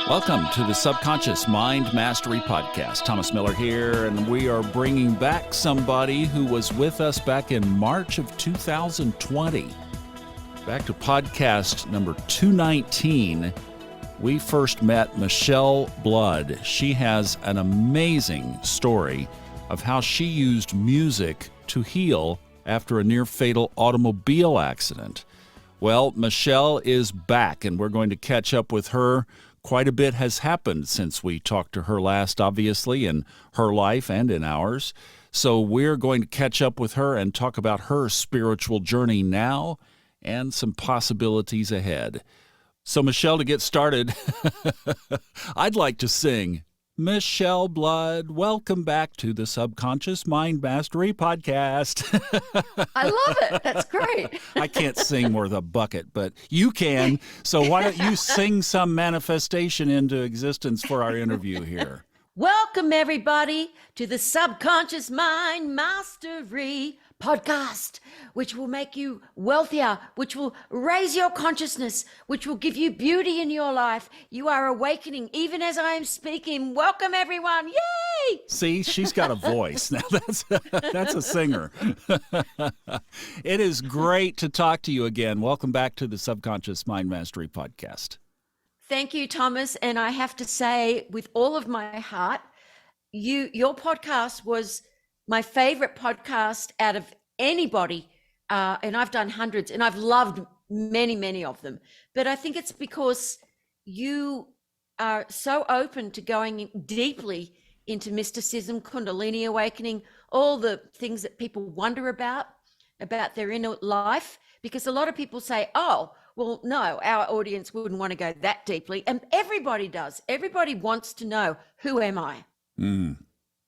Welcome to the Subconscious Mind Mastery Podcast. Thomas Miller here, and we are bringing back somebody who was with us back in March of 2020. Back to podcast number 219. We first met Michele Blood. She has an amazing story of how she used music to heal after a near-fatal automobile accident. Well, Michele is back, and we're going to catch up with her. Quite a bit has happened since we talked to her last, obviously, in her life and in ours. So we're going to catch up with her and talk about her spiritual journey now and some possibilities ahead. So, Michele, to get started, I'd like to sing Michele Blood, welcome back to the Subconscious Mind Mastery Podcast. I love it. That's great. I can't sing worth a bucket, but you can. So why don't you sing some manifestation into existence for our interview here? Welcome, everybody, to the Subconscious Mind Mastery Podcast, which will make you wealthier, which will raise your consciousness, which will give you beauty in your life. You are awakening even as I am speaking. Welcome, everyone. Yay! See, she's got a voice. Now that's a singer. It is great to talk to you again. Welcome back to the Subconscious Mind Mastery Podcast. Thank you, Thomas. And I have to say, with all of my heart, your podcast was my favorite podcast out of anybody, and I've done hundreds, and I've loved many, many of them. But I think it's because you are so open to going deeply into mysticism, Kundalini awakening, all the things that people wonder about their inner life. Because a lot of people say, oh, well, no, our audience wouldn't want to go that deeply. And everybody does. Everybody wants to know, who am I?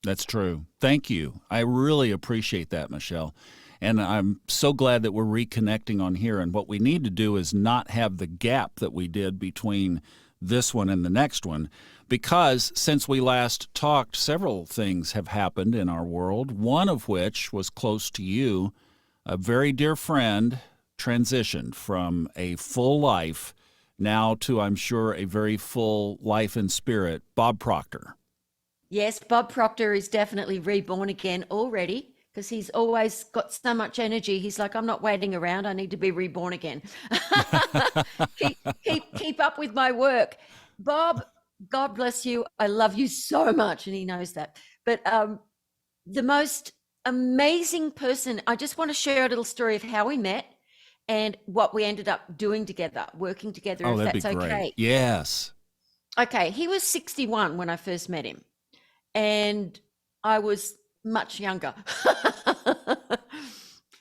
That's true. Thank you. I really appreciate that, Michele. And I'm so glad that we're reconnecting on here. And what we need to do is not have the gap that we did between this one and the next one, because since we last talked, several things have happened in our world, one of which was close to you. A very dear friend transitioned from a full life now to, I'm sure, a very full life in spirit, Bob Proctor. Yes, Bob Proctor is definitely reborn again already, because he's always got so much energy. He's like, I'm not waiting around. I need to be reborn again. keep up with my work. Bob, God bless you. I love you so much, and he knows that. But the most amazing person, I just want to share a little story of how we met and what we ended up doing together, working together, if that'd that's be great. okay. Yes. Okay, he was 61 when I first met him, and I was much younger.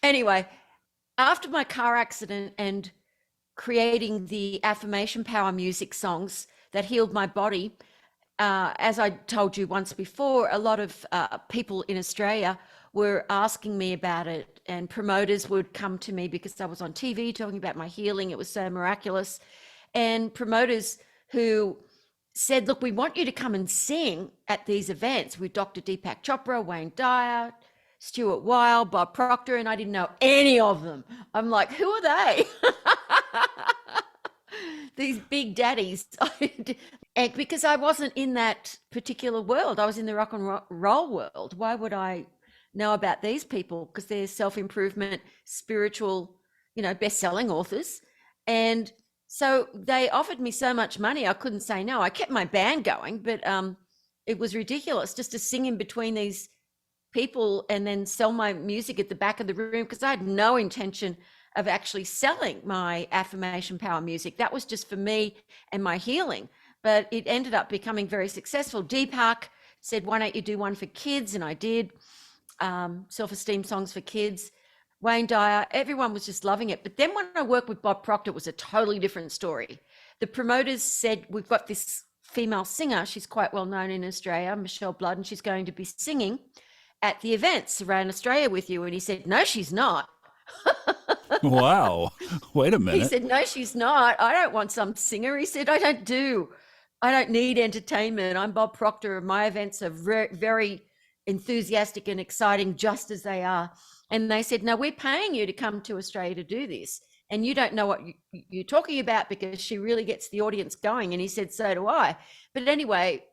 Anyway, after my car accident and creating the affirmation power music songs that healed my body, as I told you once before, a lot of people in Australia were asking me about it, and promoters would come to me because I was on TV talking about my healing. It was so miraculous. And promoters who said, look, we want you to come and sing at these events with Dr. 𝗟𝗢𝗥𝗡 Chopra, Wayne Dyer, Stuart Weil, Bob Proctor, and I didn't know any of them. I'm like, who are they? These big daddies. And because I wasn't in that particular world, I was in the rock and roll world. Why would I know about these people? Because they're self-improvement, spiritual, best-selling authors. And so they offered me so much money, I couldn't say no. I kept my band going, but it was ridiculous just to sing in between these people and then sell my music at the back of the room, because I had no intention of actually selling my affirmation power music. That was just for me and my healing. But it ended up becoming very successful. 𝗟𝗢𝗥𝗡 said, why don't you do one for kids? And I did. Self-esteem songs for kids. Wayne Dyer, everyone was just loving it. But then when I worked with Bob Proctor, it was a totally different story. The promoters said, we've got this female singer. She's quite well known in Australia, Michele Blood, and she's going to be singing at the events around Australia with you. And he said, no, she's not. Wow. Wait a minute. He said, no, she's not. I don't want some singer. He said, I don't need entertainment. I'm Bob Proctor. My events are very enthusiastic and exciting, just as they are. And they said, no, we're paying you to come to Australia to do this. and you don't know what you're talking about because she really gets the audience going. And he said, so do I. But anyway,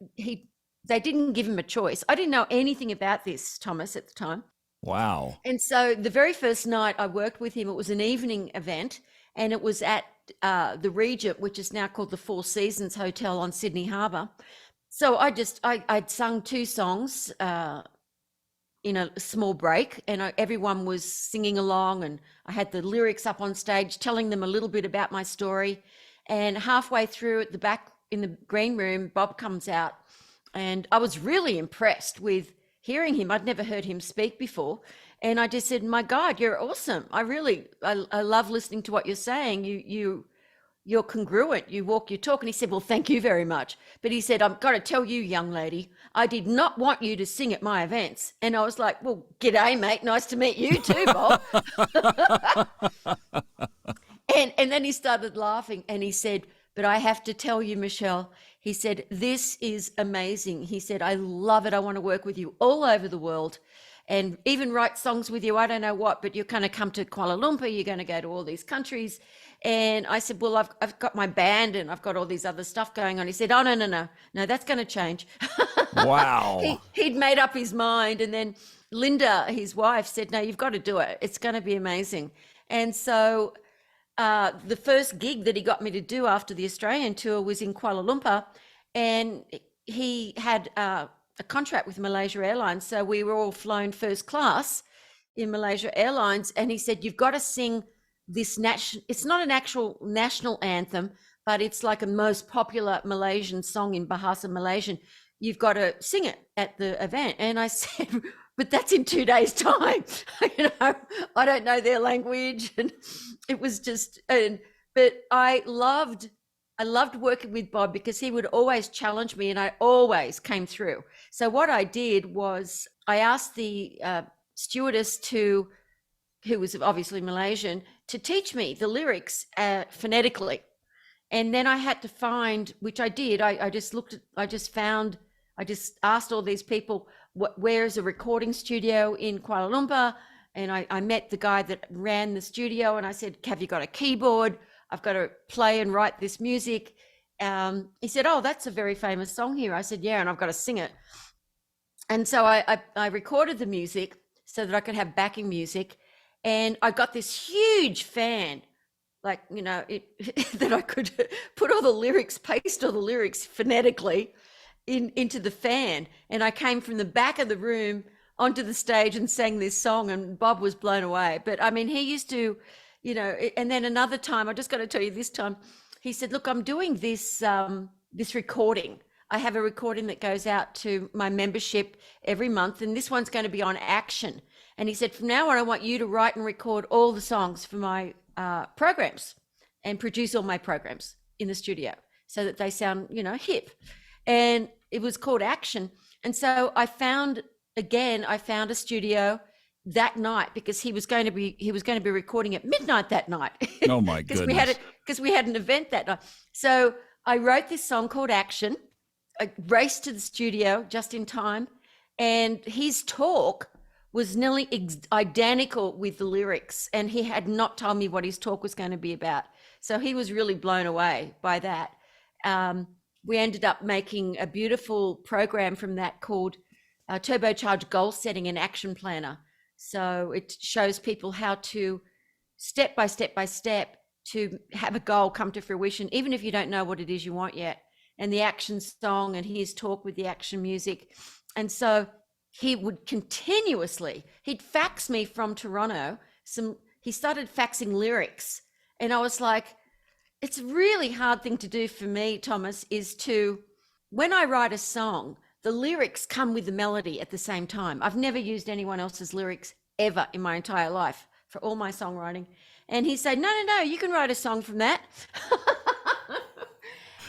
they didn't give him a choice. I didn't know anything about this, Thomas, at the time. Wow. And so the very first night I worked with him, it was an evening event, and it was at the Regent, which is now called the Four Seasons Hotel on Sydney Harbour. So I'd sung 2 songs in a small break, and everyone was singing along, and I had the lyrics up on stage telling them a little bit about my story. And halfway through, at the back in the green room, Bob comes out, and I was really impressed with hearing him. I'd never heard him speak before. And I just said, my God, you're awesome. I love listening to what you're saying. You're congruent. You walk your talk. And he said, well, thank you very much. But he said, I've got to tell you, young lady, I did not want you to sing at my events. And I was like, well, g'day, mate. Nice to meet you too, Bob. and then he started laughing, and he said, but I have to tell you, Michele, he said, this is amazing. He said, I love it. I want to work with you all over the world and even write songs with you. I don't know what, but you're going to come to Kuala Lumpur. You're going to go to all these countries. And I said, well, I've got my band and I've got all these other stuff going on. He said, oh, no, that's going to change. Wow. He'd made up his mind. And then Linda, his wife, said, no, you've got to do it. It's going to be amazing. And so the first gig that he got me to do after the Australian tour was in Kuala Lumpur, and he had a contract with Malaysia Airlines. So we were all flown first class in Malaysia Airlines. And he said, you've got to sing this it's not an actual national anthem, but it's like a most popular Malaysian song in Bahasa Malaysian. You've got to sing it at the event. And I said, but that's in 2 days' time. I don't know their language. And it was just, but I loved working with Bob because he would always challenge me, and I always came through. So what I did was I asked the stewardess who was obviously Malaysian, to teach me the lyrics phonetically. And then I had to find, which I did, I just asked all these people, where's a recording studio in Kuala Lumpur? And I met the guy that ran the studio, and I said, have you got a keyboard? I've got to play and write this music. He said, oh, that's a very famous song here. I said, yeah, and I've got to sing it. And so I recorded the music so that I could have backing music. And I got this huge fan, like, that I could put all the lyrics, paste all the lyrics phonetically into the fan. And I came from the back of the room onto the stage and sang this song, and Bob was blown away. But I mean, he used to, and then another time, I just got to tell you this time, he said, look, I'm doing this recording. I have a recording that goes out to my membership every month, and this one's going to be on action. And he said, from now on, I want you to write and record all the songs for my programs and produce all my programs in the studio so that they sound, hip. And it was called Action. And so I found a studio that night because he was going to be recording at midnight that night. Oh my goodness. Because we had an event that night. So I wrote this song called Action. I raced to the studio just in time, and his talk was nearly identical with the lyrics, and he had not told me what his talk was going to be about. So he was really blown away by that. We ended up making a beautiful program from that called 𝗟𝗢𝗥𝗡 Goal Setting and Action Planner. So it shows people how to step by step to have a goal come to fruition, even if you don't know what it is you want yet. And the action song and his talk with the action music. And so he would he'd fax me from Toronto he started faxing lyrics. And I was like, it's a really hard thing to do for me, Thomas, is when I write a song, the lyrics come with the melody at the same time. I've never used anyone else's lyrics ever in my entire life for all my songwriting. And he said, no, you can write a song from that.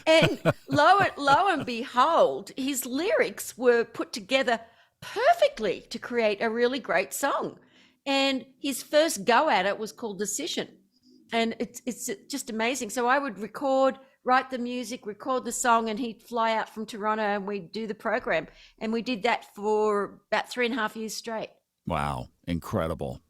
And lo and behold, his lyrics were put together perfectly to create a really great song. And his first go at it was called Decision. And it's just amazing. So I would write the music, record the song, and he'd fly out from Toronto and we'd do the program. And we did that for about 3.5 years straight. Wow. Incredible.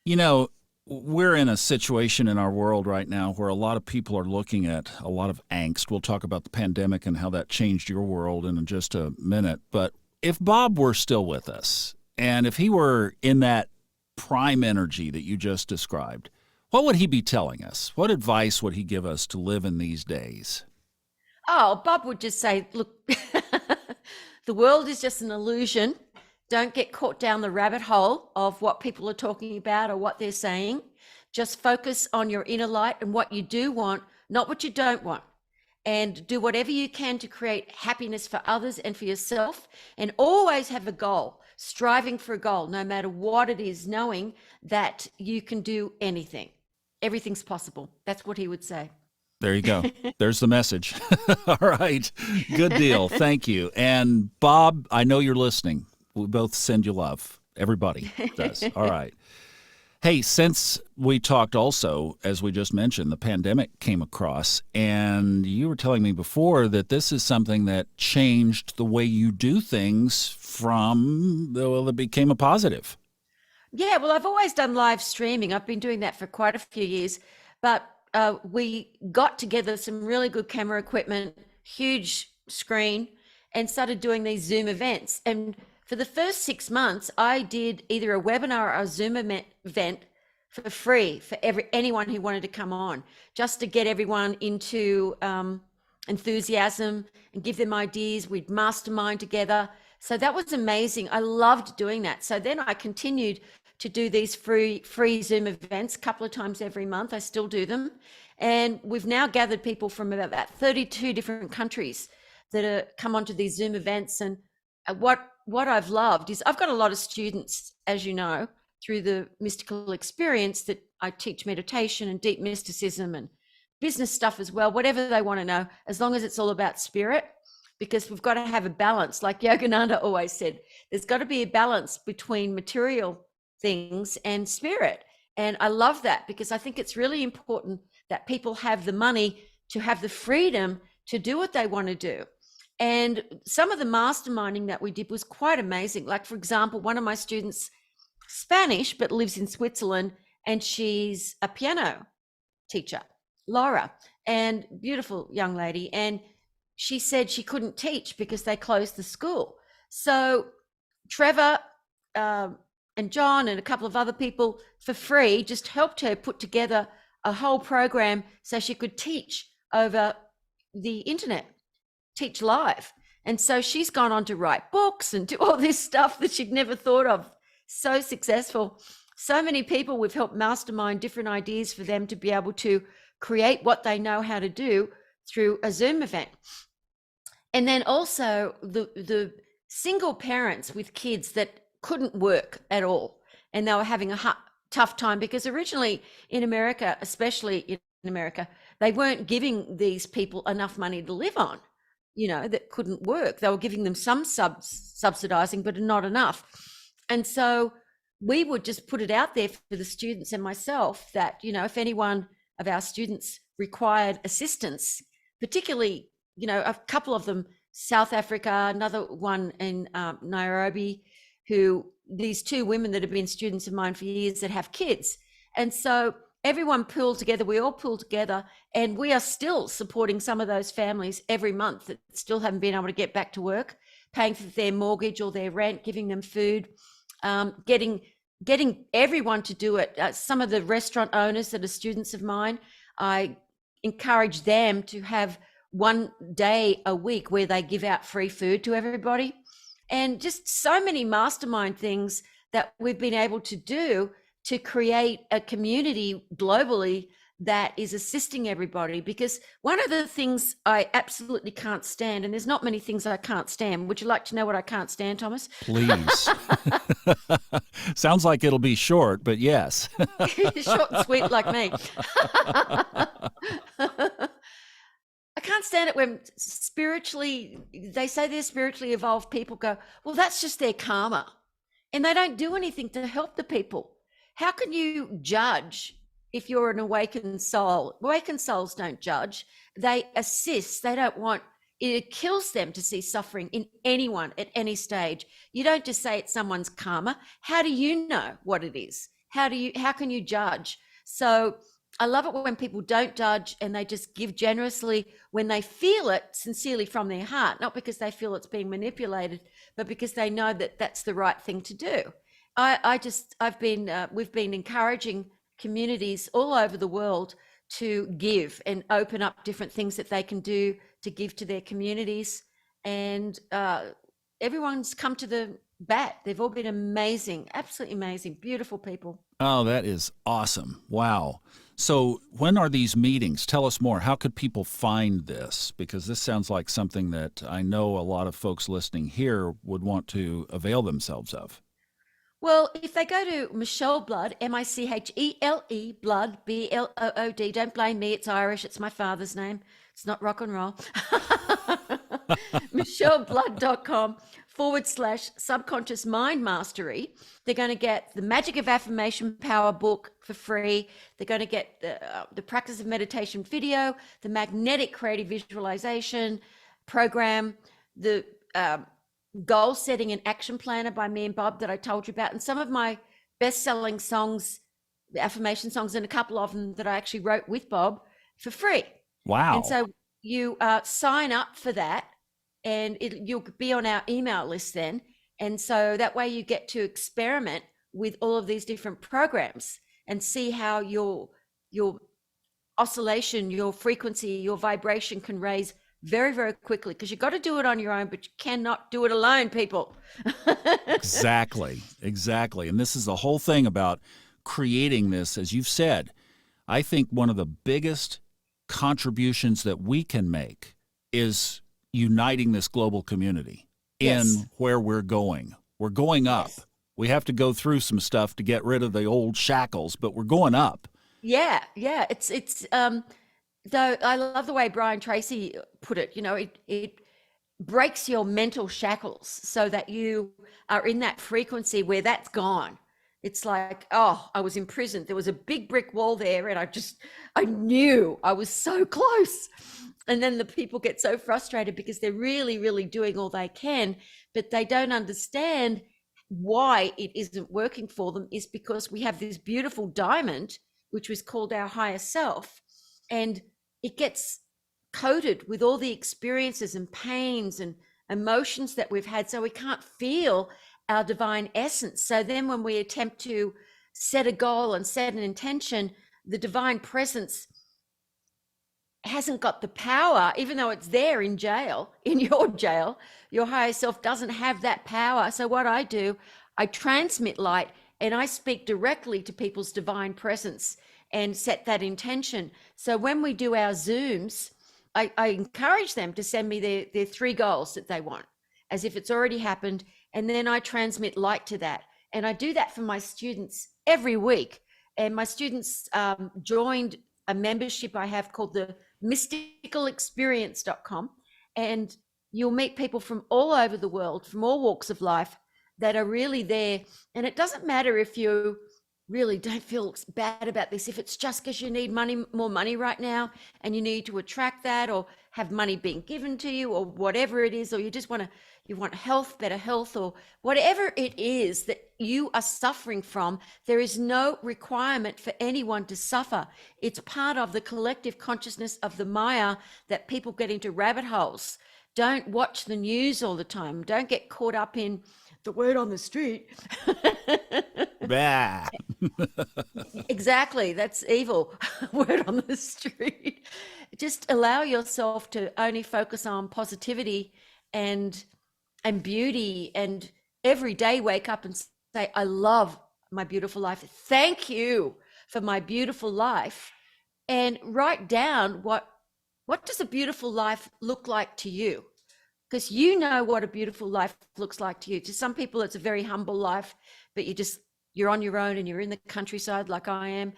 Yeah. We're in a situation in our world right now where a lot of people are looking at a lot of angst. We'll talk about the pandemic and how that changed your world in just a minute. But if Bob were still with us, and if he were in that prime energy that you just described, what would he be telling us? What advice would he give us to live in these days? Oh, Bob would just say, look, the world is just an illusion. Don't get caught down the rabbit hole of what people are talking about or what they're saying. Just focus on your inner light and what you do want, not what you don't want. And do whatever you can to create happiness for others and for yourself. And always have a goal, striving for a goal, no matter what it is, knowing that you can do anything. Everything's possible. That's what he would say. There you go. There's the message. All right. Good deal. Thank you. And Bob, I know you're listening. We both send you love. Everybody does. All right. Hey, since we talked also, as we just mentioned, the pandemic came across, and you were telling me before that this is something that changed the way you do things it became a positive. Yeah, well, I've always done live streaming. I've been doing that for quite a few years, but we got together some really good camera equipment, huge screen, and started doing these Zoom events. And for the first 6 months, I did either a webinar or a Zoom event for free for anyone who wanted to come on, just to get everyone into enthusiasm and give them ideas. We'd mastermind together. So that was amazing. I loved doing that. So then I continued to do these free Zoom events a couple of times every month. I still do them. And we've now gathered people from about 32 different countries that are come onto these Zoom events. And what I've loved is I've got a lot of students, as you know, through the mystical experience, that I teach meditation and deep mysticism and business stuff as well, whatever they want to know, as long as it's all about spirit, because we've got to have a balance. Like Yogananda always said, there's got to be a balance between material things and spirit. And I love that, because I think it's really important that people have the money to have the freedom to do what they want to do. And some of the masterminding that we did was quite amazing. Like, for example, one of my students, Spanish, but lives in Switzerland, and she's a piano teacher, Laura, and beautiful young lady. And she said she couldn't teach because they closed the school. So Trevor and John and a couple of other people for free just helped her put together a whole program so she could teach over the internet, teach live. And so she's gone on to write books and do all this stuff that she'd never thought of. So successful. So many people we've helped mastermind different ideas for them to be able to create what they know how to do through a Zoom event. And then also the single parents with kids that couldn't work at all, and they were having a tough time, because originally in America, especially in America, they weren't giving these people enough money to live on, that couldn't work. They were giving them some subsidizing, but not enough. And so we would just put it out there for the students and myself that, if anyone of our students required assistance, particularly, a couple of them, South Africa, another one in Nairobi, these two women that have been students of mine for years that have kids. And so everyone pulled together, we all pulled together, and we are still supporting some of those families every month that still haven't been able to get back to work, paying for their mortgage or their rent, giving them food, getting everyone to do it. Some of the restaurant owners that are students of mine, I encourage them to have one day a week where they give out free food to everybody. And just so many mastermind things that we've been able to do to create a community globally that is assisting everybody. Because one of the things I absolutely can't stand, and there's not many things I can't stand. Would you like to know what I can't stand, Thomas? Please. Sounds like it'll be short, but yes. Short and sweet like me. I can't stand it when they say they're spiritually evolved people go, well, that's just their karma. And they don't do anything to help the people. How can you judge if you're an awakened soul? Awakened souls don't judge. They assist. They don't want, it kills them to see suffering in anyone at any stage. You don't just say it's someone's karma. How do you know what it is? how can you judge? So I love it when people don't judge and they just give generously when they feel it sincerely from their heart, not because they feel it's being manipulated, but because they know that that's the right thing to do. We've been encouraging communities all over the world to give and open up different things that they can do to give to their communities. And everyone's come to the bat. They've all been amazing, absolutely amazing, beautiful people. Oh, that is awesome. Wow. So when are these meetings? Tell us more. How could people find this? Because this sounds like something that I know a lot of folks listening here would want to avail themselves of. Well, if they go to Michele Blood, Michele Blood, Blood, don't blame me, it's Irish, it's my father's name. It's not rock and roll. micheleblood.com/subconscious mind mastery. They're going to get the Magic of Affirmation Power book for free. They're going to get the Practice of Meditation video, the Magnetic Creative Visualization program, the Goal Setting and Action Planner by me and Bob that I told you about, and some of my best-selling songs, the affirmation songs, and a couple of them that I actually wrote with Bob for free. Wow. And so you sign up for that, and you'll be on our email list then. And so that way you get to experiment with all of these different programs and see how your oscillation, your frequency, your vibration can raise very, very quickly, because you've got to do it on your own, but you cannot do it alone, people. Exactly. And this is the whole thing about creating this, as you've said. I think one of the biggest contributions that we can make is uniting this global community in where we're going. We're going up. Yes. We have to go through some stuff to get rid of the old shackles, but we're going up. Yeah. It's though I love the way Brian Tracy put it, it breaks your mental shackles so that you are in that frequency where that's gone. It's like, oh, I was imprisoned. There was a big brick wall there, and I knew I was so close. And then the people get so frustrated because they're really, really doing all they can, but they don't understand why it isn't working for them is because we have this beautiful diamond, which was called our higher self, and it gets coated with all the experiences and pains and emotions that we've had, so we can't feel our divine essence. So then when we attempt to set a goal and set an intention, the divine presence hasn't got the power, even though it's there in your jail. Your higher self doesn't have that power. So what I do, I transmit light and I speak directly to people's divine presence and set that intention. So when we do our Zooms, I encourage them to send me their 3 goals that they want, as if it's already happened. And then I transmit light to that. And I do that for my students every week. And my students joined a membership I have called the mysticalexperience.com. And you'll meet people from all over the world, from all walks of life, that are really there. And it doesn't matter if you really don't feel bad about this, if it's just because you need more money right now and you need to attract that, or have money being given to you, or whatever it is, or you just want health, better health, or whatever it is that you are suffering from. There is no requirement for anyone to suffer. It's part of the collective consciousness of the Maya that people get into rabbit holes. Don't watch the news all the time. Don't get caught up in the word on the street. Exactly, that's evil. Word on the street. Just allow yourself to only focus on positivity and beauty, and every day wake up and say, I love my beautiful life. Thank you for my beautiful life. And write down what does a beautiful life look like to you? Because you know what a beautiful life looks like to you. To some people, it's a very humble life, but you're on your own and you're in the countryside like I am,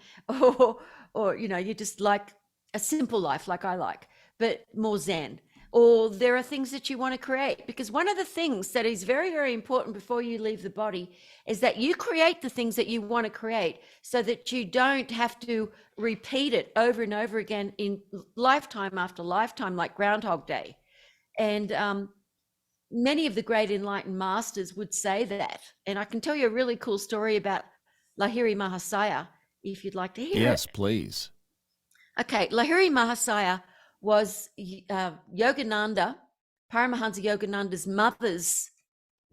or you just like a simple life like I like, but more Zen. Or there are things that you want to create, because one of the things that is very, very important before you leave the body is that you create the things that you want to create, so that you don't have to repeat it over and over again in lifetime after lifetime, like Groundhog Day. And many of the great enlightened masters would say that. And I can tell you a really cool story about 𝗟𝗢𝗥𝗡, if you'd like to hear it. Yes, please. Okay, 𝗟𝗢𝗥𝗡 was Yogananda, Paramahansa Yogananda's mother's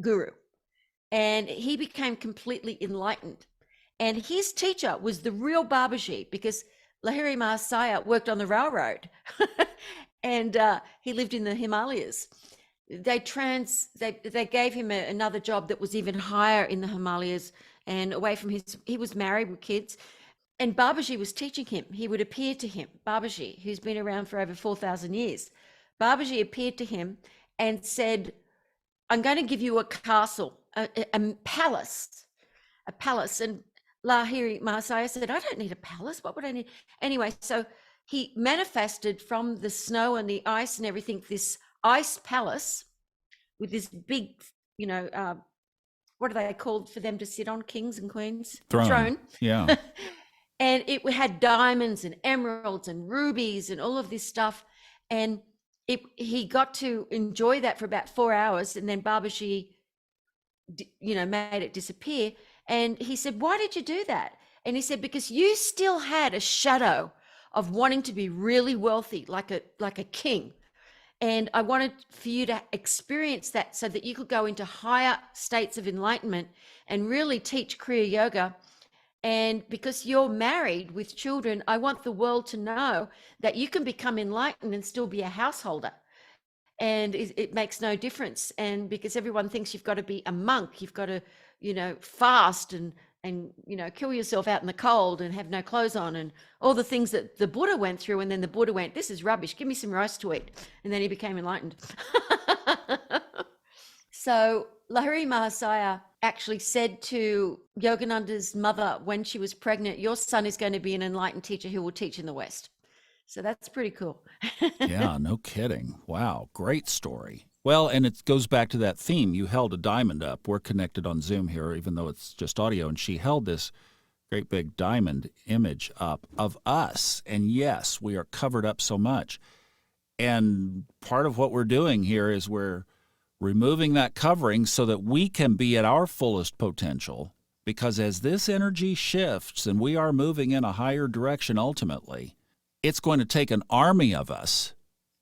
guru, and he became completely enlightened. And his teacher was the real 𝗟𝗢𝗥𝗡, because 𝗟𝗢𝗥𝗡 worked on the railroad, and he lived in the Himalayas. They gave him another job that was even higher in the Himalayas and away from he was married with kids. And 𝗟𝗢𝗥𝗡 was teaching him. He would appear to him, 𝗟𝗢𝗥𝗡, who's been around for over 4,000 years. 𝗟𝗢𝗥𝗡 appeared to him and said, I'm going to give you a castle, a palace. And 𝗟𝗢𝗥𝗡 said, I don't need a palace. What would I need? Anyway, so he manifested from the snow and the ice and everything, this ice palace with this big, what are they called for them to sit on? Kings and queens? Throne. Yeah. And it had diamonds and emeralds and rubies and all of this stuff. And he got to enjoy that for about 4 hours. And then 𝗟𝗢𝗥𝗡, made it disappear. And he said, why did you do that? And he said, because you still had a shadow of wanting to be really wealthy, like a king. And I wanted for you to experience that so that you could go into higher states of enlightenment and really teach Kriya Yoga. And because you're married with children, I want the world to know that you can become enlightened and still be a householder. And it makes no difference. And because everyone thinks you've got to be a monk, you've got to, fast and kill yourself out in the cold and have no clothes on and all the things that the Buddha went through. And then the Buddha went, this is rubbish, give me some rice to eat. And then he became enlightened. So 𝗟𝗢𝗥𝗡 actually said to Yogananda's mother when she was pregnant, your son is going to be an enlightened teacher who will teach in the West. So that's pretty cool. Yeah, no kidding. Wow, great story. Well, and it goes back to that theme. You held a diamond up. We're connected on Zoom here, even though it's just audio. And she held this great big diamond image up of us. And yes, we are covered up so much. And part of what we're doing here is we're removing that covering so that we can be at our fullest potential. Because as this energy shifts and we are moving in a higher direction ultimately, it's going to take an army of us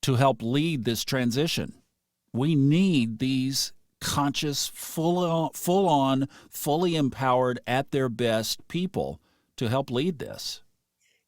to help lead this transition. We need these conscious, full-on, fully empowered, at their best people to help lead this.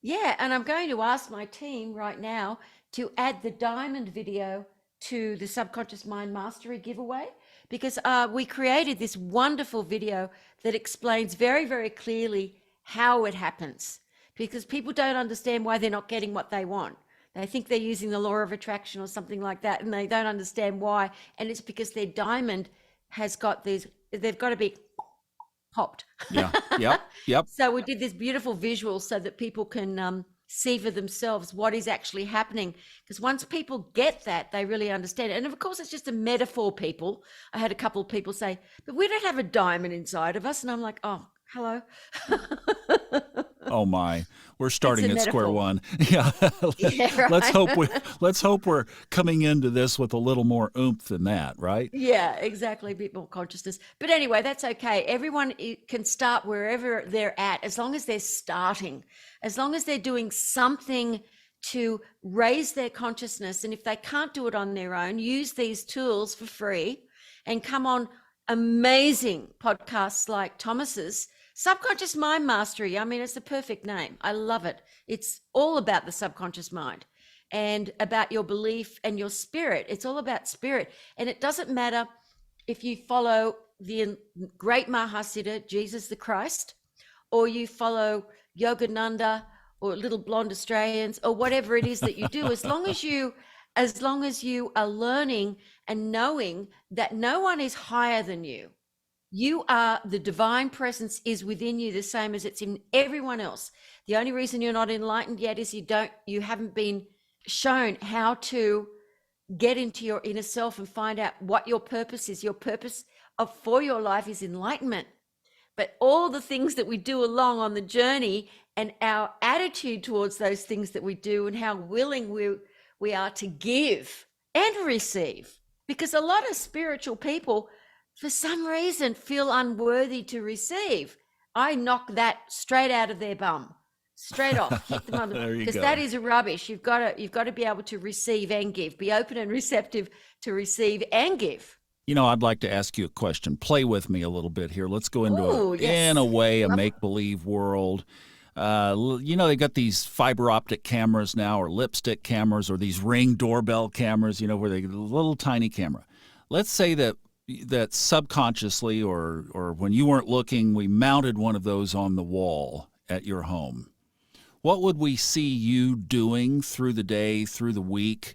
Yeah, and I'm going to ask my team right now to add the diamond video to the Subconscious Mind Mastery giveaway, because we created this wonderful video that explains very, very clearly how it happens, because people don't understand why they're not getting what they want. They think they're using the law of attraction or something like that, and they don't understand why. And it's because their diamond has got these, they've got to be popped. Yeah, yep. So we did this beautiful visual so that people can see for themselves what is actually happening. Because once people get that, they really understand it. And of course, it's just a metaphor, people. I had a couple of people say, but we don't have a diamond inside of us. And I'm like, oh, hello. Oh my, we're starting at square one. Yeah, right. Let's hope we're coming into this with a little more oomph than that, right? Yeah, exactly. A bit more consciousness. But anyway, that's okay. Everyone can start wherever they're at, as long as they're starting, as long as they're doing something to raise their consciousness. And if they can't do it on their own, use these tools for free and come on amazing podcasts like Thomas's Subconscious Mind Mastery. I mean, it's the perfect name. I love it. It's all about the subconscious mind and about your belief and your spirit. It's all about spirit. And it doesn't matter if you follow the great Mahasiddha, Jesus the Christ, or you follow Yogananda or Little Blonde Australians or whatever it is that you do, as long as you are learning and knowing that no one is higher than you. You are, the divine presence is within you, the same as it's in everyone else. The only reason you're not enlightened yet is you haven't been shown how to get into your inner self and find out what your purpose is. Your purpose for your life is enlightenment. But all the things that we do along on the journey and our attitude towards those things that we do and how willing we are to give and receive. Because a lot of spiritual people, for some reason, feel unworthy to receive. I knock that straight out of their bum, straight off, hit them on the, There you because go. that is rubbish. You've got to be able to receive and give, be open and receptive to receive and give. You know, I'd like to ask you a question. Play with me a little bit here. Let's go into Ooh, yes. in a way, a Love- make-believe world. You know, they got these fiber optic cameras now, or lipstick cameras, or these Ring doorbell cameras, you know, where they a little tiny camera. Let's say that subconsciously or when you weren't looking, we mounted one of those on the wall at your home. What would we see you doing through the day, through the week,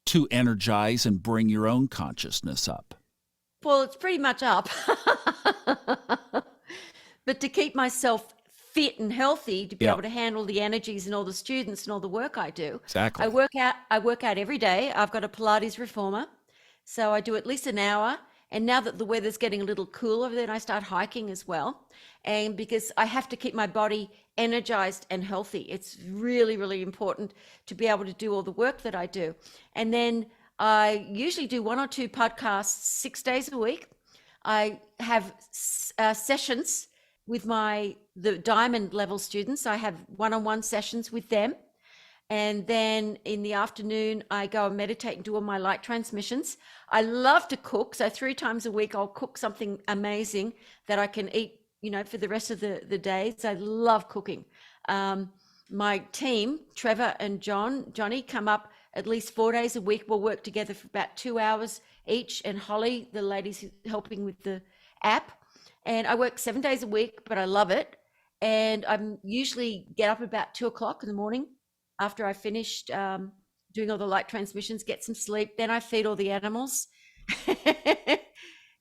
to energize and bring your own consciousness up? Well, it's pretty much up. But to keep myself fit and healthy, to be able to handle the energies and all the students and all the work I do. Exactly. I work out every day. I've got a Pilates reformer. So I do at least an hour. And now that the weather's getting a little cooler, then I start hiking as well. And because I have to keep my body energized and healthy, it's really, really important to be able to do all the work that I do. And then I usually do 1 or 2 podcasts 6 days a week. I have sessions with the diamond level students. I have one-on-one sessions with them. And then in the afternoon, I go and meditate and do all my light transmissions. I love to cook. So 3 times a week, I'll cook something amazing that I can eat, you know, for the rest of the days. I love cooking. My team, Trevor and Johnny, come up at least 4 days a week. We'll work together for about 2 hours each. And Holly, the ladies helping with the app. And I work 7 days a week, but I love it. And I'm usually get up about 2 o'clock in the morning after I finished doing all the light transmissions, get some sleep. Then I feed all the animals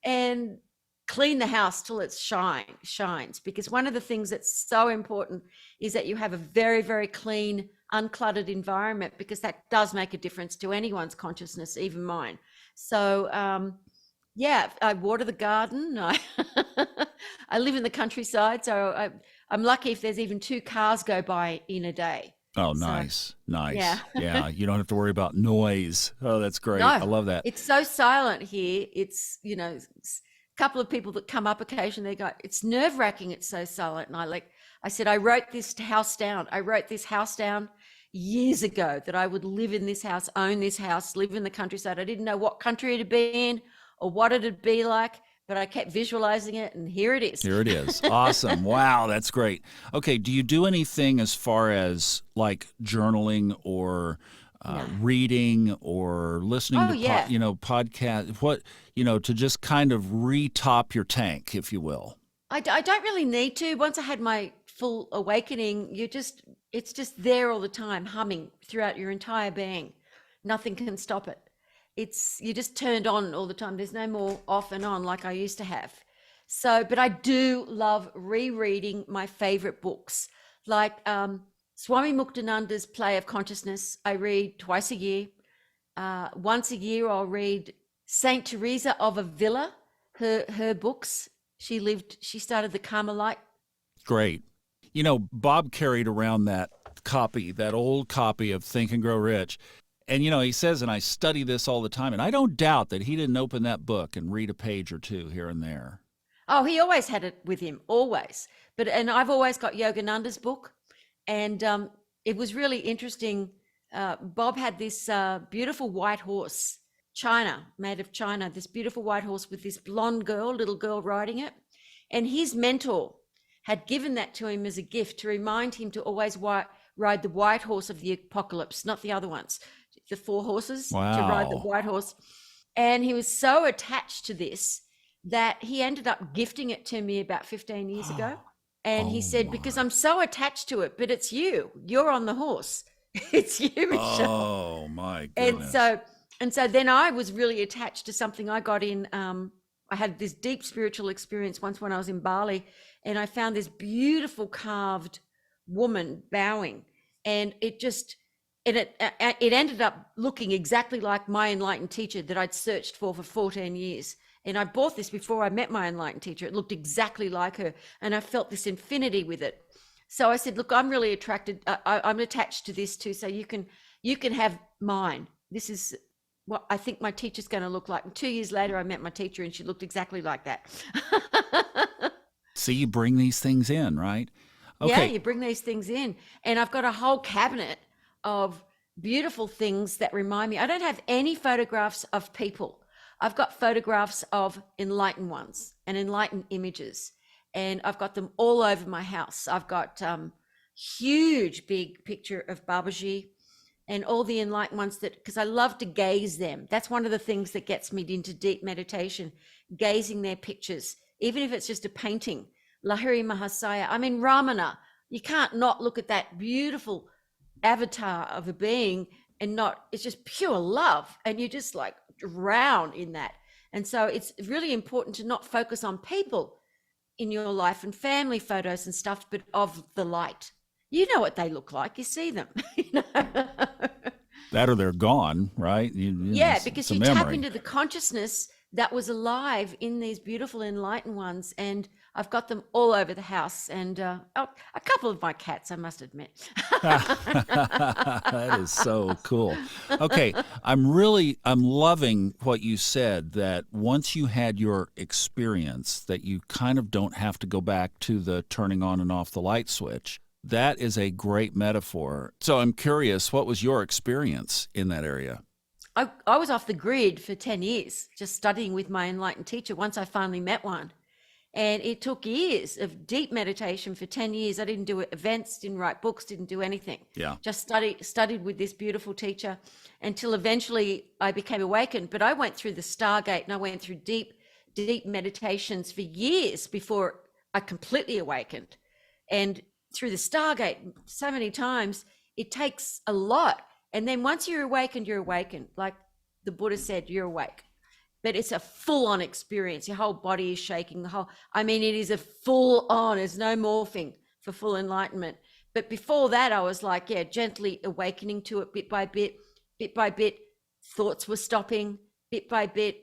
and clean the house till it shines. Because one of the things that's so important is that you have a very, very clean, uncluttered environment, because that does make a difference to anyone's consciousness, even mine. So I water the garden. I live in the countryside, so I'm lucky if there's even 2 cars go by in a day. Oh, So, nice. yeah. Yeah. You don't have to worry about noise. Oh, that's great. No, I love that. it's so silent here. It's, you know, a couple of people that come up occasionally, they go, it's nerve-wracking, it's so silent. And I said, I wrote this house down. I wrote this house down years ago, that I would live in this house, own this house, live in the countryside. I didn't know what country it'd be in or what it'd be like, but I kept visualizing it, and here it is. Here it is. Awesome. Wow, that's great. Okay, do you do anything as far as like journaling or reading or listening to podcast? What, to just kind of retop your tank, if you will? I don't really need to. Once I had my full awakening, it's just there all the time, humming throughout your entire being. Nothing can stop it. You're just turned on all the time. There's no more off and on like I used to have. So, but I do love rereading my favorite books, like Swami Muktananda's Play of Consciousness. I read twice a year. Once a year, I'll read Saint Teresa of Avila, her books. She started the Carmelite. Great. Bob carried around that old copy of Think and Grow Rich. And, he says, and I study this all the time, and I don't doubt that he didn't open that book and read a page or 2 here and there. Oh, he always had it with him, always. And I've always got Yogananda's book. And it was really interesting. Bob had this beautiful white horse, made of China, this beautiful white horse with this blonde little girl riding it. And his mentor had given that to him as a gift to remind him to always ride the white horse of the apocalypse, not the other ones. The 4 horses. Wow. To ride the white horse. And he was so attached to this that he ended up gifting it to me about 15 years ago. And he said, because I'm so attached to it, but it's you're on the horse. It's you, Michelle. Oh my goodness. And so then I was really attached to something I got in. I had this deep spiritual experience once when I was in Bali, and I found this beautiful carved woman bowing, and it ended up looking exactly like my enlightened teacher that I'd searched for 14 years. And I bought this before I met my enlightened teacher. It looked exactly like her, and I felt this infinity with it. So I said, look, I'm really attracted. I'm attached to this too. So you can have mine. This is what I think my teacher's going to look like. And 2 years later, I met my teacher, and she looked exactly like that. See, you bring these things in, right? Yeah, Okay. you bring these things in. And I've got a whole cabinet of beautiful things that remind me. I don't have any photographs of people. I've got photographs of enlightened ones and enlightened images. And I've got them all over my house. I've got huge big picture of Babaji and all the enlightened ones, that because I love to gaze them. That's one of the things that gets me into deep meditation, gazing their pictures, even if it's just a painting. Lahiri Mahasaya, I mean, Ramana, you can't not look at that beautiful avatar of a being and not, it's just pure love. And you just like drown in that. And so it's really important to not focus on people in your life and family photos and stuff, but of the light. You know what they look like. You see them. You know? That or they're gone, right? Yeah, because you tap memory. into the consciousness that was alive in these beautiful enlightened ones. And I've got them all over the house. And a couple of my cats, I must admit. That is so cool. Okay, I'm loving what you said, that once you had your experience, that you kind of don't have to go back to the turning on and off the light switch. That is a great metaphor. So I'm curious, what was your experience in that area? I was off the grid for 10 years, just studying with my enlightened teacher once I finally met one. And it took years of deep meditation for 10 years. I didn't do events, didn't write books, didn't do anything. Yeah. Just studied with this beautiful teacher until eventually I became awakened. But I went through the Stargate and I went through deep meditations for years before I completely awakened. And through the Stargate so many times, it takes a lot. And then once you're awakened, like the Buddha said, you're awake. But it's a full-on experience. Your whole body is shaking. It is a full-on, there's no morphing for full enlightenment. But before that, I was like, yeah, gently awakening to it bit by bit, thoughts were stopping, bit by bit,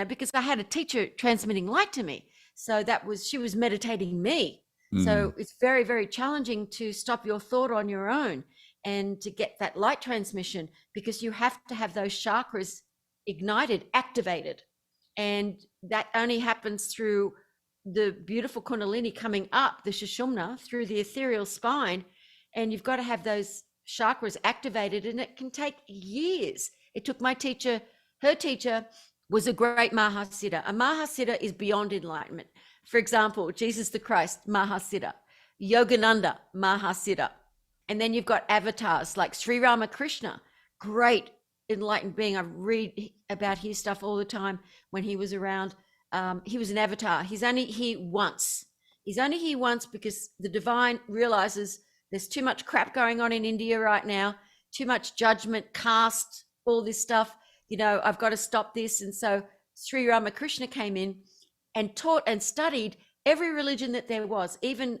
because I had a teacher transmitting light to me. So she was meditating me. So it's very, very challenging to stop your thought on your own and to get that light transmission, because you have to have those chakras ignited, activated. And that only happens through the beautiful Kundalini coming up the 𝗟𝗓𝗏 through the ethereal spine. And you've got to have those chakras activated, and it can take years. It took my teacher, her teacher was a great Mahasiddha. A Mahasiddha is beyond enlightenment. For example, Jesus the Christ, Mahasiddha, Yogananda, Mahasiddha. And then you've got avatars like Sri Ramakrishna, great enlightened being. I read about his stuff all the time when he was around. He was an avatar. He's only here once. He's only here once because the divine realizes there's too much crap going on in India right now, too much judgment, caste, all this stuff. I've got to stop this. And so Sri Ramakrishna came in and taught and studied every religion that there was, even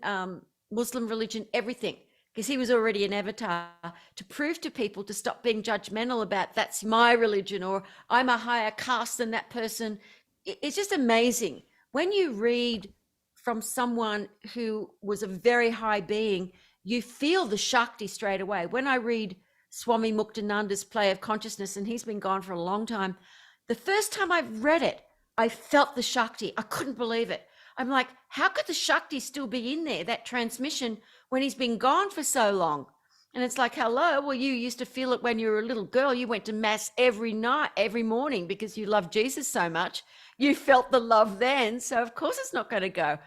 Muslim religion, everything, because he was already an avatar, to prove to people to stop being judgmental about that's my religion or I'm a higher caste than that person. It's just amazing. When you read from someone who was a very high being, you feel the Shakti straight away. When I read Swami Muktananda's Play of Consciousness, and he's been gone for a long time, the first time I read it, I felt the Shakti. I couldn't believe it. I'm like, how could the Shakti still be in there, that transmission, when he's been gone for so long? And it's like, hello, well, you used to feel it when you were a little girl. You went to mass every night, every morning, because you loved Jesus so much. You felt the love then. So of course it's not going to go.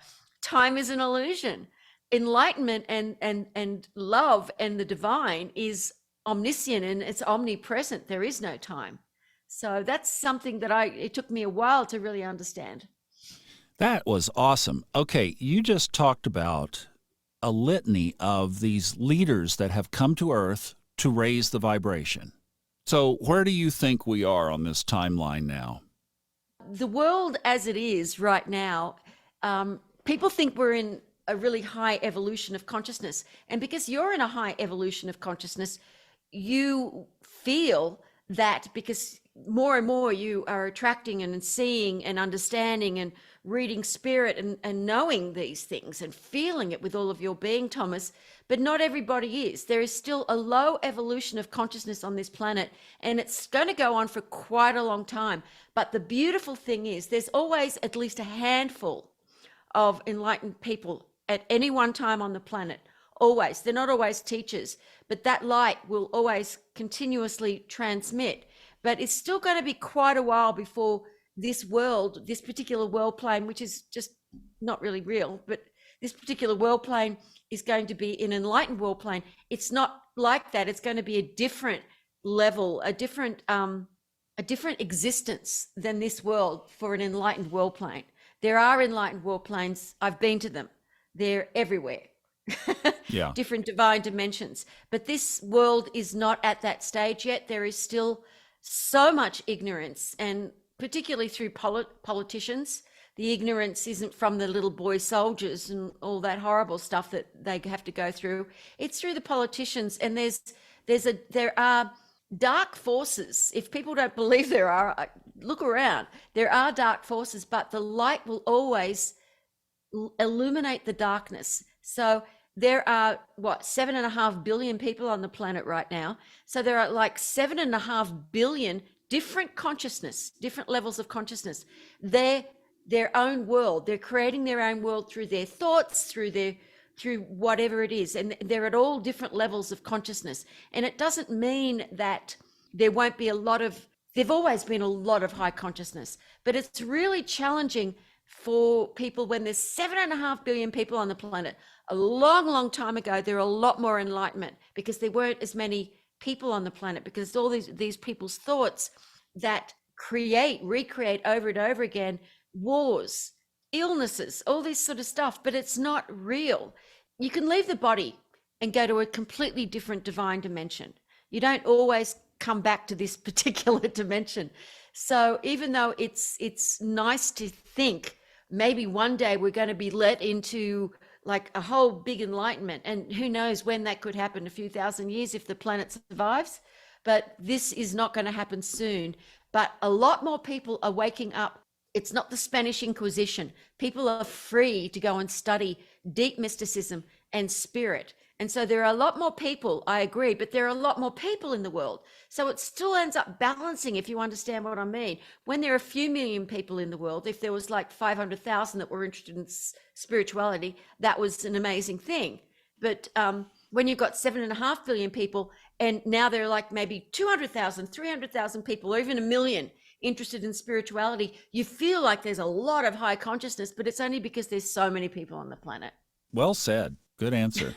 Time is an illusion. Enlightenment and love and the divine is omniscient and it's omnipresent. There is no time. So that's something that it took me a while to really understand. That was awesome. Okay, you just talked about a litany of these leaders that have come to Earth to raise the vibration. So where do you think we are on this timeline now? The world as it is right now, people think we're in a really high evolution of consciousness. And because you're in a high evolution of consciousness, you feel that because more and more you are attracting and seeing and understanding and reading spirit and knowing these things and feeling it with all of your being, Thomas. But not everybody is. There is still a low evolution of consciousness on this planet, and it's going to go on for quite a long time. But the beautiful thing is there's always at least a handful of enlightened people at any one time on the planet. Always. They're not always teachers, but that light will always continuously transmit. But it's still going to be quite a while before this world, this particular world plane, which is just not really real, but this particular world plane is going to be an enlightened world plane. It's not like that. It's going to be a different level, a different existence than this world for an enlightened world plane. There are enlightened world planes. I've been to them. They're everywhere. Yeah. Different divine dimensions. But this world is not at that stage yet. There is still so much ignorance, and particularly through politicians. The ignorance isn't from the little boy soldiers and all that horrible stuff that they have to go through. It's through the politicians, and there are dark forces. If people don't believe there are, look around. There are dark forces, but the light will always illuminate the darkness. So there are 7.5 billion people on the planet right now. So there are like 7.5 billion different consciousness, different levels of consciousness. They're their own world. They're creating their own world through their thoughts, through whatever it is. And they're at all different levels of consciousness. And it doesn't mean that there won't be there've always been a lot of high consciousness, but it's really challenging for people when there's 7.5 billion people on the planet. A long, long time ago, there were a lot more enlightenment because there weren't as many people on the planet, because all these people's thoughts that recreate over and over again, wars, illnesses, all this sort of stuff, but it's not real. You can leave the body and go to a completely different divine dimension. You don't always come back to this particular dimension. So even though it's nice to think maybe one day we're going to be let into like a whole big enlightenment, and who knows when that could happen, a few thousand years if the planet survives, but this is not going to happen soon. But a lot more people are waking up. It's not the Spanish Inquisition. People are free to go and study deep mysticism and spirit. And so there are a lot more people, I agree, but there are a lot more people in the world. So it still ends up balancing, if you understand what I mean. When there are a few million people in the world, if there was like 500,000 that were interested in spirituality, that was an amazing thing. But when you've got 7.5 billion people, and now there are like maybe 200,000, 300,000 people, or even a million interested in spirituality, you feel like there's a lot of high consciousness, but it's only because there's so many people on the planet. Well said. Good answer.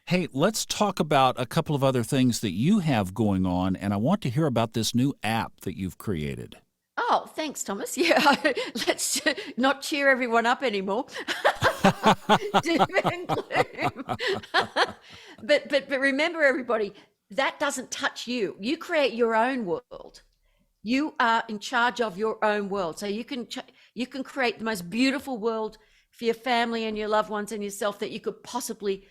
Hey, let's talk about a couple of other things that you have going on, and I want to hear about this new app that you've created. Oh, thanks, Thomas. Yeah, let's not cheer everyone up anymore. Doom and gloom. But remember, everybody, that doesn't touch you. You create your own world. You are in charge of your own world. So you can create the most beautiful world for your family and your loved ones and yourself that you could possibly.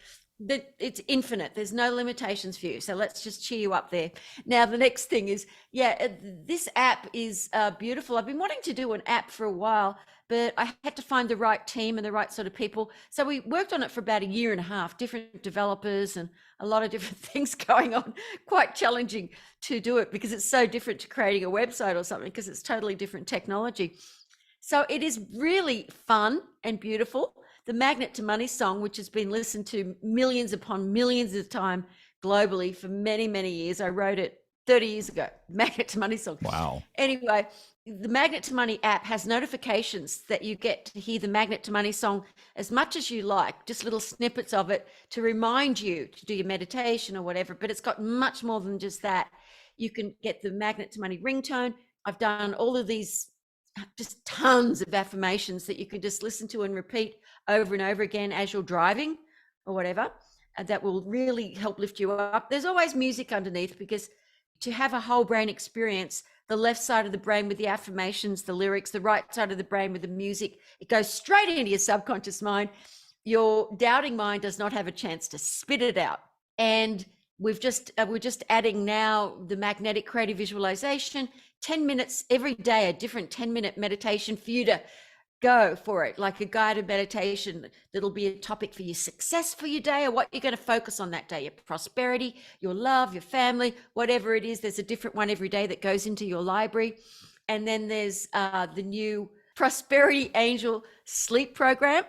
It's infinite. There's no limitations for you. So let's just cheer you up there. Now, the next thing is, this app is beautiful. I've been wanting to do an app for a while, but I had to find the right team and the right sort of people. So we worked on it for about 1.5 years, different developers and a lot of different things going on. Quite challenging to do it because it's so different to creating a website or something, because it's totally different technology. So it is really fun and beautiful. The Magnet to Money song, which has been listened to millions upon millions of times globally for many, many years. I wrote it 30 years ago, Magnet to Money song. Wow. Anyway, the Magnet to Money app has notifications that you get to hear the Magnet to Money song as much as you like, just little snippets of it to remind you to do your meditation or whatever, but it's got much more than just that. You can get the Magnet to Money ringtone. I've done all of these, just tons of affirmations that you can just listen to and repeat over and over again as you're driving or whatever. That will really help lift you up. There's always music underneath, because to have a whole brain experience, the left side of the brain with the affirmations, the lyrics, the right side of the brain with the music, it goes straight into your subconscious mind. Your doubting mind does not have a chance to spit it out. And we're just adding now the magnetic creative visualization, 10 minutes every day, a different 10-minute meditation for you to go for it, like a guided meditation that'll be a topic for your success for your day, or what you're going to focus on that day, your prosperity, your love, your family, whatever it is. There's a different one every day that goes into your library. And then there's the new Prosperity Angel sleep program.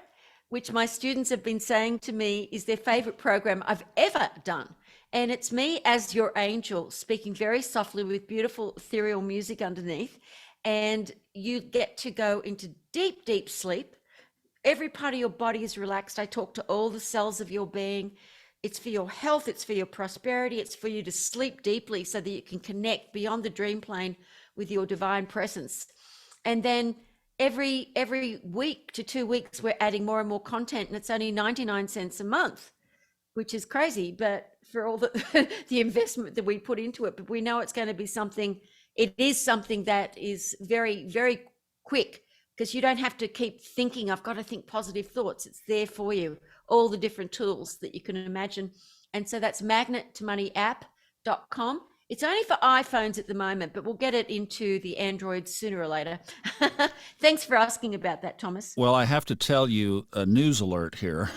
which my students have been saying to me is their favorite program I've ever done. And it's me as your angel speaking very softly with beautiful ethereal music underneath. And you get to go into deep, deep sleep. Every part of your body is relaxed. I talk to all the cells of your being. It's for your health. It's for your prosperity. It's for you to sleep deeply so that you can connect beyond the dream plane with your divine presence. And then every week to 2 weeks, we're adding more and more content, and it's only 99 cents a month, which is crazy, but for all the investment that we put into it, but we know it's going to be something, it is something that is very, very quick, because you don't have to keep thinking, I've got to think positive thoughts. It's there for you, all the different tools that you can imagine. And so that's magnettomoneyapp.com. It's only for iPhones at the moment, but we'll get it into the Androids sooner or later. Thanks for asking about that, Thomas. Well, I have to tell you a news alert here.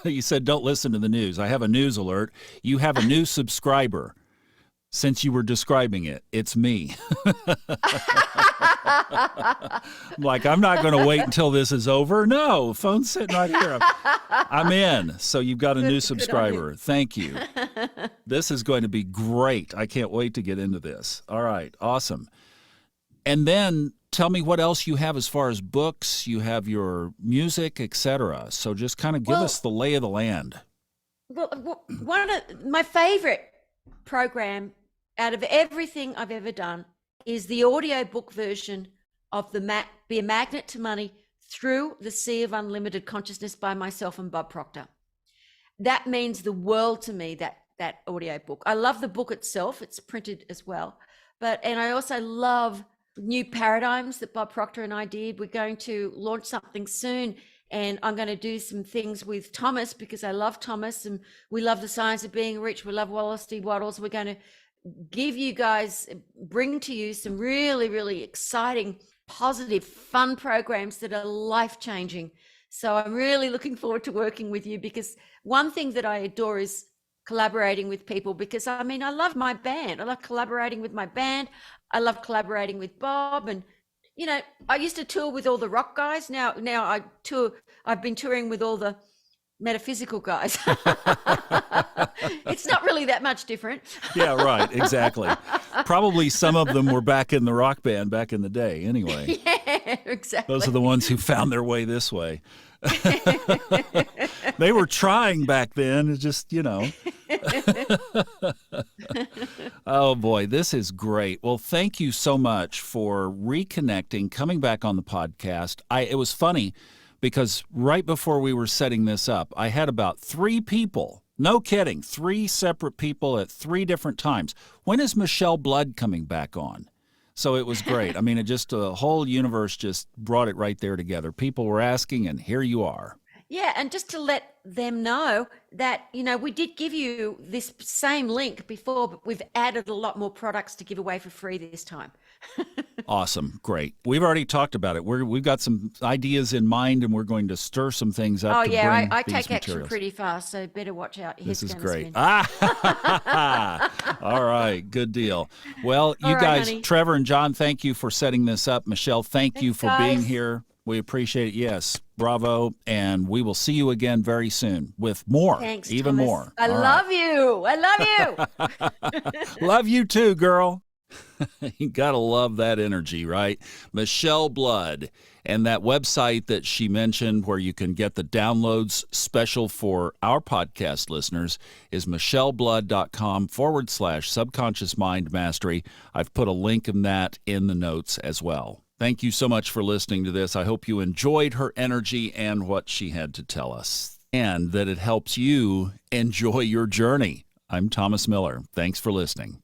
You said don't listen to the news. I have a news alert. You have a new subscriber. Since you were describing it, it's me. I'm like, I'm not going to wait until this is over. No, phone's sitting right here. I'm in. So you've got a new subscriber. Thank you. This is going to be great. I can't wait to get into this. All right. Awesome. And then tell me what else you have as far as books. You have your music, etc. So just kind of give us the lay of the land. Well, one of my favorite program out of everything I've ever done is the audio book version of Be a Magnet to Money Through the Sea of Unlimited Consciousness by myself and Bob Proctor. That means the world to me, that audio book. I love the book itself. It's printed as well. And I also love new paradigms that Bob Proctor and I did. We're going to launch something soon, and I'm going to do some things with Thomas because I love Thomas and we love the science of being rich. We love Wallace D. Wattles. We're going to give you guys, bring to you some really, really exciting, positive, fun programs that are life-changing. So I'm really looking forward to working with you, because one thing that I adore is collaborating with people, because I mean, I love my band. I love collaborating with my band. I love collaborating with Bob. And, you know, I used to tour with all the rock guys. Now I've been touring with all the metaphysical guys. It's not really that much different. Yeah, right. Exactly. Probably some of them were back in the rock band back in the day anyway. Yeah, exactly. Those are the ones who found their way this way. They were trying back then. It's just, you know. Oh, boy, this is great. Well, thank you so much for reconnecting, coming back on the podcast. It was funny because right before we were setting this up, I had about 3 people, no kidding, 3 separate people at 3 different times. When is Michele Blood coming back on? So it was great. I mean, the whole universe just brought it right there together. People were asking, and here you are. Yeah, and just to let them know that, you know, we did give you this same link before, but we've added a lot more products to give away for free this time. Awesome. Great. We've already talked about it. We've got some ideas in mind, and we're going to stir some things up. Oh, to yeah, bring I these take materials. action pretty fast, so better watch out. This is great. All right. Good deal. Well, you right, guys, honey. Trevor and John, thank you for setting this up. Michele, thank you Thanks, for being guys. here. We appreciate it. Yes. Bravo. And we will see you again very soon with more. Thanks, even Thomas. more. I All love you. I love you. right. Love you too, girl. You got to love that energy, right? Michele Blood. And that website that she mentioned where you can get the downloads special for our podcast listeners is micheleblood.com/subconscious mind mastery. I've put a link in that in the notes as well. Thank you so much for listening to this. I hope you enjoyed her energy and what she had to tell us, and that it helps you enjoy your journey. I'm Thomas Miller. Thanks for listening.